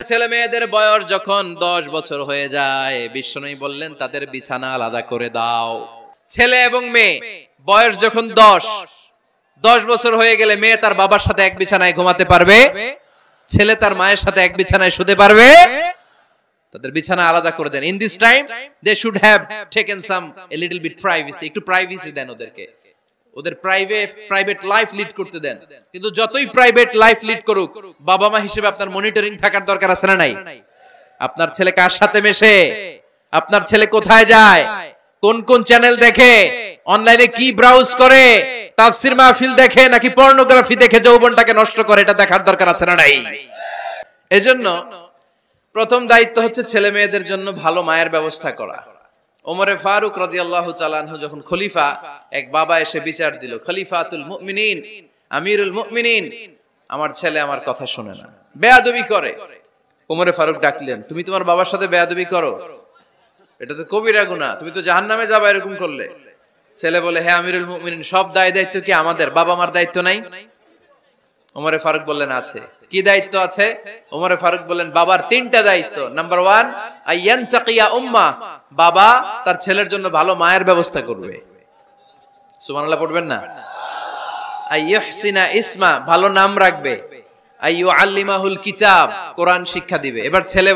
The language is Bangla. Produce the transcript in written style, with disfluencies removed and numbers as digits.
ছেলে মেয়েদের বয়স যখন 10 বছর হয়ে যায়, বিশ্বনবী বললেন তাদের বিছানা আলাদা করে দাও। ছেলে এবং মেয়ে বয়স যখন 10 বছর হয়ে গেলে মেয়ে তার বাবার সাথে এক বিছানায় ঘুমাতে পারবে, ছেলে তার মায়ের সাথে এক বিছানায় শুতে পারবে। তাদের বিছানা আলাদা করে দেন। In this time they should have taken some a little bit privacy, একটু প্রাইভেসি দেন ওদেরকে, ওদের প্রাইভেট লাইফ লিড করতে দেন। কিন্তু যতই প্রাইভেট লাইফ লিড করুক, বাবা মা হিসেবে আপনার মনিটরিং থাকার দরকার আছে না নাই? আপনার ছেলে কার সাথে মেশে, আপনার ছেলে কোথায় যায়, কোন কোন চ্যানেল দেখে, অনলাইনে কি ব্রাউজ করে, তাফসীর মাহফিল দেখে নাকি পর্নোগ্রাফি দেখে যৌবনটাকে নষ্ট করে, এটা দেখার দরকার আছে না নাই? এজন্য প্রথম দায়িত্ব হচ্ছে ছেলে মেয়েদের জন্য ভালো মায়ের ব্যবস্থা করা। ওমরে ফারুক রাদিয়াল্লাহু তাআলা আনহু যখন খলিফা, এক বাবা এসে বিচার দিল, খলিফাতুল মুমিনিন, আমিরুল মুমিনিন, আমার ছেলে আমার কথা শুনে না, বেয়াদবি করে। ওমরে ফারুক ডাকলেন, তুমি তোমার বাবার সাথে বেয়াদবি করো, এটা তো কবিরা গুনাহ, তুমি তো জাহান্নামে যাবে এরকম করলে। ছেলে বলে, হ্যাঁ আমিরুল মুমিনিন, সব দায়িত্ব কি আমাদের, বাবা মার দায়িত্ব নাই? ওমরে ফারুক বললেন আছে। কি দায়িত্ব আছে? ওমরে ফারুক বললেন, বাবার 3টা দায়িত্ব। নাম্বার 1, আইয়ানতাকিয়া উম্মাহ, বাবা তার ছেলের জন্য ভালো মায়ের ব্যবস্থা করবে। সুবহানাল্লাহ পড়বেন না? আইয়ুহসিনা ইসমা, ভালো নাম রাখবে। আইয়ুআল্লিমাহুল কিতাব, কোরআন শিক্ষা দিবে। এবার ছেলে